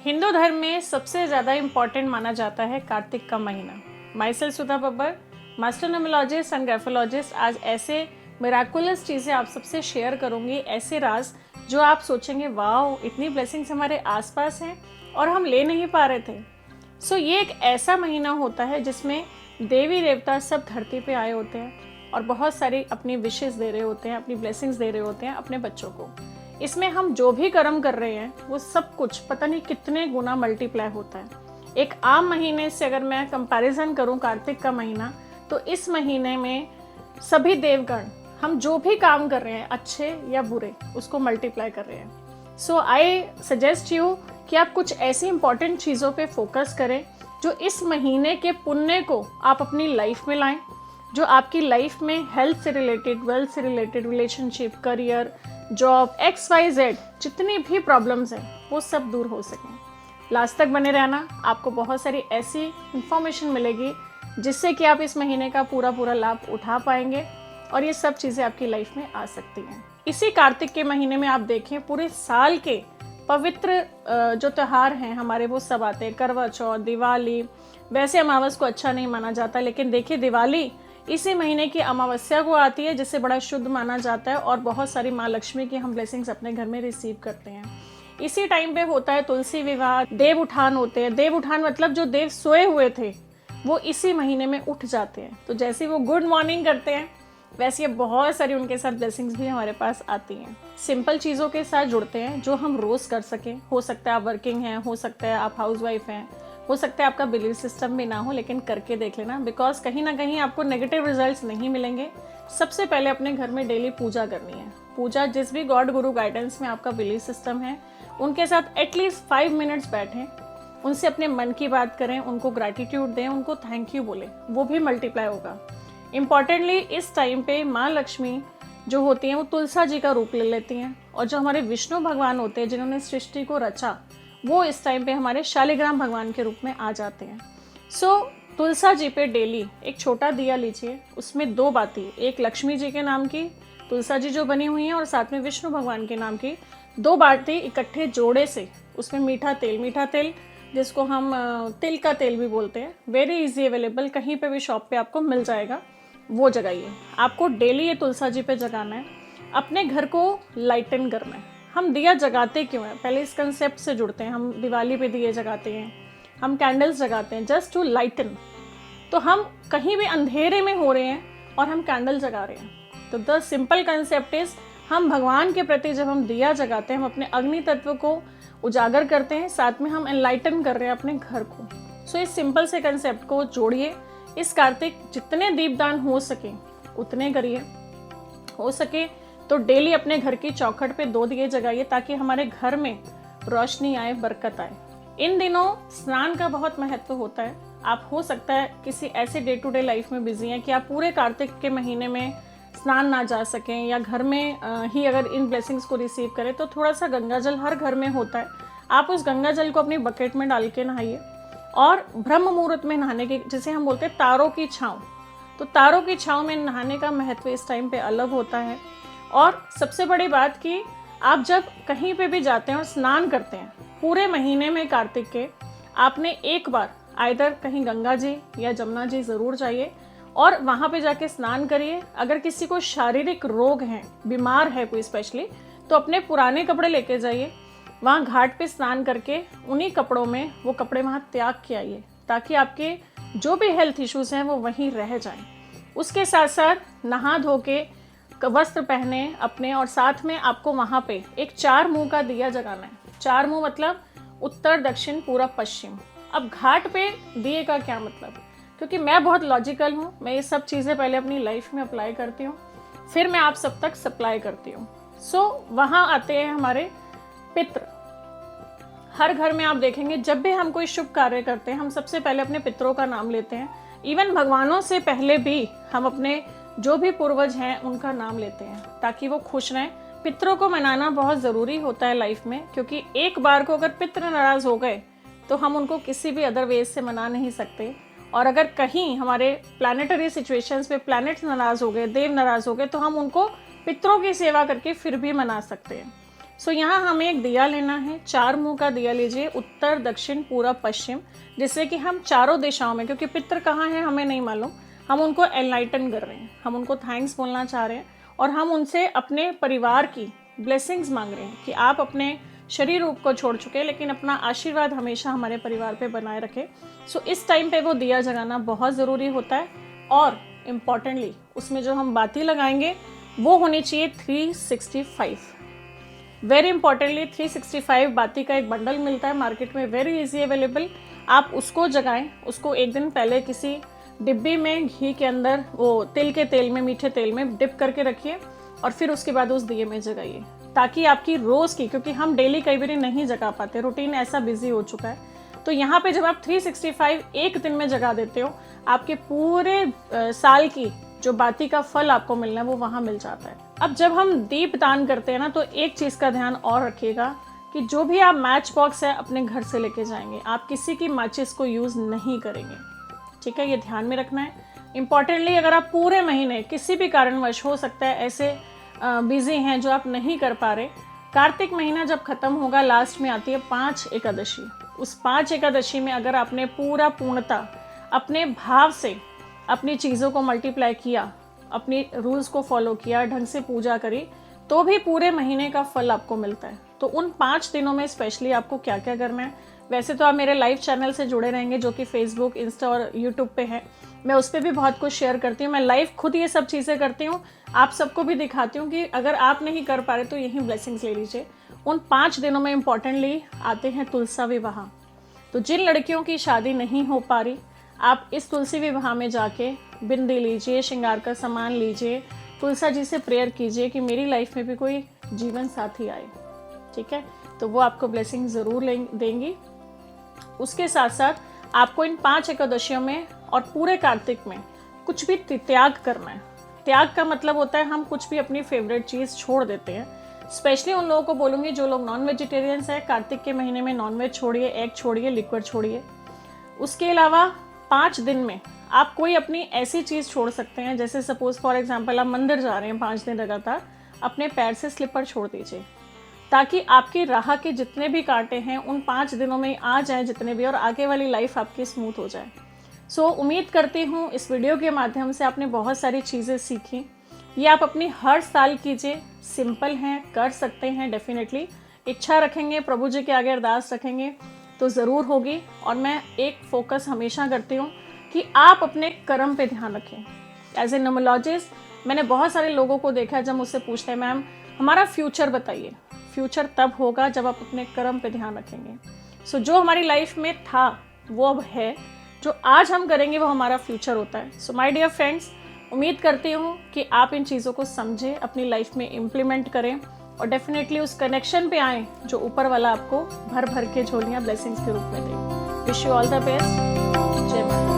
हिंदू धर्म में सबसे ज़्यादा इम्पॉर्टेंट माना जाता है कार्तिक का महीना। My self Sudha Babbar, master numerologist and graphologist, आज ऐसे मिराकुलस चीज़ें आप सबसे शेयर करूंगी, ऐसे राज जो आप सोचेंगे वाओ इतनी ब्लेसिंग्स हमारे आसपास हैं और हम ले नहीं पा रहे थे। ये एक ऐसा महीना होता है जिसमें देवी देवता सब धरती पे आए होते हैं और बहुत सारी अपनी विशेष दे रहे होते हैं, अपनी ब्लेसिंग्स दे रहे होते हैं अपने बच्चों को। इसमें हम जो भी कर्म कर रहे हैं वो सब कुछ पता नहीं कितने गुना मल्टीप्लाई होता है। एक आम महीने से अगर मैं कंपैरिजन करूं कार्तिक का महीना, तो इस महीने में सभी देवगण हम जो भी काम कर रहे हैं अच्छे या बुरे उसको मल्टीप्लाई कर रहे हैं। आई सजेस्ट यू कि आप कुछ ऐसी इंपॉर्टेंट चीज़ों पे फोकस करें जो इस महीने के पुण्य को आप अपनी लाइफ में लाएं, जो आपकी लाइफ में हेल्थ से रिलेटेड, वेल्थ से related, relationship, career, job, XYZ जितनी भी प्रॉब्लम्स हैं वो सब दूर हो सकें। लास्ट तक बने रहना, आपको बहुत सारी ऐसी इंफॉर्मेशन मिलेगी जिससे कि आप इस महीने का पूरा लाभ उठा पाएंगे और ये सब चीज़ें आपकी लाइफ में आ सकती हैं। इसी कार्तिक के महीने में आप देखें पूरे साल के पवित्र जो त्योहार हैं हमारे वो सब आते हैं। करवा चौथ, दिवाली, वैसे अमावस को अच्छा नहीं माना जाता, लेकिन देखिए दिवाली इसी महीने की अमावस्या को आती है जिससे बड़ा शुद्ध माना जाता है और बहुत सारी माँ लक्ष्मी की हम ब्लेसिंग्स अपने घर में रिसीव करते हैं। इसी टाइम पे होता है तुलसी विवाह, देव उठान होते हैं। देव उठान मतलब जो देव सोए हुए थे वो इसी महीने में उठ जाते हैं, तो जैसे वो गुड मॉर्निंग करते हैं वैसे बहुत सारी उनके साथ ब्लेसिंग्स भी हमारे पास आती हैं। सिंपल चीज़ों के साथ जुड़ते हैं जो हम रोज़ कर सकें। हो सकता है आप वर्किंग हैं, हो सकता है आप हाउसवाइफ हैं, हो सकता है आपका बिलीफ सिस्टम भी ना हो, लेकिन करके देख लेना, बिकॉज कहीं ना कहीं आपको नेगेटिव रिजल्ट्स नहीं मिलेंगे। सबसे पहले अपने घर में डेली पूजा करनी है। पूजा जिस भी गॉड गुरु गाइडेंस में आपका बिलीफ सिस्टम है उनके साथ एटलीस्ट 5 मिनट्स बैठें, उनसे अपने मन की बात करें, उनको ग्रैटिट्यूड दें, उनको थैंक यू बोलें, वो भी मल्टीप्लाई होगा। इम्पॉर्टेंटली इस टाइम पे माँ लक्ष्मी जो होती हैं वो तुलसा जी का रूप ले लेती हैं और जो हमारे विष्णु भगवान होते हैं जिन्होंने सृष्टि को रचा वो इस टाइम पे हमारे शालिग्राम भगवान के रूप में आ जाते हैं। तुलसा जी पे डेली एक छोटा दिया लीजिए, उसमें 2 बाती, एक लक्ष्मी जी के नाम की तुलसा जी जो बनी हुई हैं और साथ में विष्णु भगवान के नाम की 2 बाती इकट्ठे जोड़े से, उसमें मीठा तेल जिसको हम तिल का तेल भी बोलते हैं, वेरी इजी अवेलेबल, कहीं पे भी शॉप पे आपको मिल जाएगा, वो जगाइए। आपको डेली ये तुलसा जी पे जगाना है, अपने घर को लाइटन करना है। हम दिया जगाते क्यों हैं, पहले इस कंसेप्ट से जुड़ते हैं। हम दिवाली पे दिए जगाते हैं, हम कैंडल्स जगाते हैं जस्ट टू लाइटन। तो हम कहीं भी अंधेरे में हो रहे हैं और हम कैंडल जगा रहे हैं, तो द सिंपल कंसेप्ट इज हम भगवान के प्रति जब हम दिया जगाते हैं हम अपने अग्नि तत्व को उजागर करते हैं, साथ में हम एनलाइटन कर रहे हैं अपने घर को। इस सिंपल से कंसेप्ट को जोड़िए। इस कार्तिक जितने दीपदान हो सके उतने करिए, हो सके तो डेली अपने घर की चौखट पे 2 दिए जगाइए ताकि हमारे घर में रोशनी आए, बरकत आए। इन दिनों स्नान का बहुत महत्व होता है। आप हो सकता है किसी ऐसे डे टू डे लाइफ में बिजी हैं कि आप पूरे कार्तिक के महीने में स्नान ना जा सकें या घर में ही अगर इन ब्लेसिंग्स को रिसीव करें, तो थोड़ा सा गंगा जल हर घर में होता है, आप उस गंगा जल को अपनी बकेट में डाल के नहाइए और ब्रह्म मुहूर्त में नहाने की, जिसे हम बोलते हैं तारों की छाँव, तो तारों की छाँव में नहाने का महत्व इस टाइम पे अलग होता है। और सबसे बड़ी बात कि आप जब कहीं पे भी जाते हैं और स्नान करते हैं पूरे महीने में कार्तिक के, आपने एक बार आइदर कहीं गंगा जी या जमुना जी ज़रूर जाइए और वहाँ पे जाके स्नान करिए। अगर किसी को शारीरिक रोग हैं, बीमार है कोई स्पेशली, तो अपने पुराने कपड़े लेके जाइए, वहाँ घाट पे स्नान करके उन्हीं कपड़ों में वो कपड़े वहाँ त्याग के आइए ताकि आपके जो भी हेल्थ इश्यूज हैं वो वहीं रह जाएं। उसके साथ साथ नहा धो के वस्त्र पहने अपने, और साथ में आपको वहाँ पे एक 4 मुंह का दिया जगाना है। 4 मुंह मतलब उत्तर, दक्षिण, पूरब, पश्चिम। अब घाट पे दिए का क्या मतलब, क्योंकि मैं बहुत लॉजिकल हूँ, मैं ये सब चीज़ें पहले अपनी लाइफ में अप्लाई करती हूँ, फिर मैं आप सब तक सप्लाई करती हूँ। वहाँ आते हैं हमारे पितृ। हर घर में आप देखेंगे जब भी हम कोई शुभ कार्य करते हैं हम सबसे पहले अपने पितरों का नाम लेते हैं। इवन भगवानों से पहले भी हम अपने जो भी पूर्वज हैं उनका नाम लेते हैं ताकि वो खुश रहें। पितरों को मनाना बहुत ज़रूरी होता है लाइफ में, क्योंकि एक बार को अगर पितृ नाराज़ हो गए तो हम उनको किसी भी अदर वेज से मना नहीं सकते। और अगर कहीं हमारे प्लानिटरी सिचुएशंस पे प्लैनेट्स नाराज़ हो गए, देव नाराज़ हो गए, तो हम उनको पितरों की सेवा करके फिर भी मना सकते हैं। सो यहाँ हमें एक दिया लेना है, 4 मुंह का दिया लीजिए, उत्तर दक्षिण पूरब पश्चिम, जिससे कि हम चारों दिशाओं में, क्योंकि पितृ कहाँ हैं हमें नहीं मालूम, हम उनको एनलाइटन कर रहे हैं, हम उनको थैंक्स बोलना चाह रहे हैं और हम उनसे अपने परिवार की ब्लेसिंग्स मांग रहे हैं कि आप अपने शरीर रूप को छोड़ चुके हैं लेकिन अपना आशीर्वाद हमेशा हमारे परिवार पे बनाए रखें। सो इस टाइम पे वो दिया जलाना बहुत ज़रूरी होता है और इम्पॉर्टेंटली उसमें जो हम बाती लगाएंगे वो होनी चाहिए 365। वेरी इंपॉर्टेंटली 365 बाती का एक बंडल मिलता है मार्केट में, वेरी इजी अवेलेबल। आप उसको जगाएं, उसको एक दिन पहले किसी डिब्बी में घी के अंदर, वो तिल के तेल में, मीठे तेल में डिप करके रखिए और फिर उसके बाद उस दिए में जगाइए, ताकि आपकी रोज़ की, क्योंकि हम डेली कई बार नहीं जगा पाते, रूटीन ऐसा बिजी हो चुका है, तो यहाँ पे जब आप 365 एक दिन में जगा देते हो, आपके पूरे साल की जो बाती का फल आपको मिलना है वो वहाँ मिल जाता है। अब जब हम दीप दान करते हैं ना, तो एक चीज़ का ध्यान और रखिएगा कि जो भी आप मैच बॉक्स है अपने घर से लेके जाएंगे, आप किसी की माचिस को यूज़ नहीं करेंगे, ठीक है, ये ध्यान में रखना है। इम्पॉर्टेंटली अगर आप पूरे महीने किसी भी कारणवश, हो सकता है ऐसे बिजी हैं जो आप नहीं कर पा रहे, कार्तिक महीना जब खत्म होगा लास्ट में आती है 5 एकादशी, उस 5 एकादशी में अगर आपने पूरा पूर्णता अपने भाव से अपनी चीज़ों को मल्टीप्लाई किया, अपनी रूल्स को फॉलो किया, ढंग से पूजा करी, तो भी पूरे महीने का फल आपको मिलता है। तो उन 5 दिनों में स्पेशली आपको क्या क्या करना है, वैसे तो आप मेरे लाइव चैनल से जुड़े रहेंगे जो कि फेसबुक, इंस्टा और यूट्यूब पे है, मैं उस पर भी बहुत कुछ शेयर करती हूँ, मैं लाइव खुद ये सब चीज़ें करती हूँ, आप सबको भी दिखाती हूँ कि अगर आप नहीं कर पा रहे तो यही ब्लेसिंग्स ले लीजिए। उन 5 दिनों में इम्पॉर्टेंटली आते हैं तुलसा विवाह। तो जिन लड़कियों की शादी नहीं हो पा रही, आप इस तुलसी विवाह में जाके बिंदी लीजिए, श्रृंगार का सामान लीजिए, तुलसा जी से प्रेयर कीजिए कि मेरी लाइफ में भी कोई जीवन साथी आए, ठीक है, तो वो आपको ब्लेसिंग ज़रूर देंगी। उसके साथ साथ आपको इन 5 एकादशियों में और पूरे कार्तिक में कुछ भी त्याग करना है। त्याग का मतलब होता है हम कुछ भी अपनी फेवरेट चीज़ छोड़ देते हैं। स्पेशली उन लोगों को बोलूँगी जो लोग नॉन वेजिटेरियंस हैं, कार्तिक के महीने में नॉन वेज छोड़िए, एग छोड़िए, लिक्विड छोड़िए। उसके अलावा 5 दिन में आप कोई अपनी ऐसी चीज़ छोड़ सकते हैं, जैसे सपोज फॉर एग्जांपल आप मंदिर जा रहे हैं 5 दिन लगातार, अपने पैर से स्लिपर छोड़ दीजिए, ताकि आपकी राह के जितने भी कांटे हैं उन 5 दिनों में आ जाएं जितने भी, और आगे वाली लाइफ आपकी स्मूथ हो जाए। सो उम्मीद करती हूँ इस वीडियो के माध्यम से आपने बहुत सारी चीज़ें सीखी। ये आप अपनी हर साल कीजिए, सिंपल हैं, कर सकते हैं डेफिनेटली। इच्छा रखेंगे, प्रभु जी के आगे अरदास रखेंगे तो ज़रूर होगी। और मैं एक फोकस हमेशा करती हूँ कि आप अपने कर्म पे ध्यान रखें। एज ए न्यूमरोलॉजिस्ट मैंने बहुत सारे लोगों को देखा है जब मुझसे पूछते हैं मैम हमारा फ्यूचर बताइए। फ्यूचर तब होगा जब आप अपने कर्म पे ध्यान रखेंगे। सो जो हमारी लाइफ में था वो अब है, जो आज हम करेंगे वो हमारा फ्यूचर होता है। सो माय डियर फ्रेंड्स, उम्मीद करती हूँ कि आप इन चीज़ों को समझें, अपनी लाइफ में इम्प्लीमेंट करें और डेफिनेटली उस कनेक्शन पे आएँ जो ऊपर वाला आपको भर भर के झोलियाँ ब्लेसिंग्स के रूप में दे। Wish you all the best. जय माता।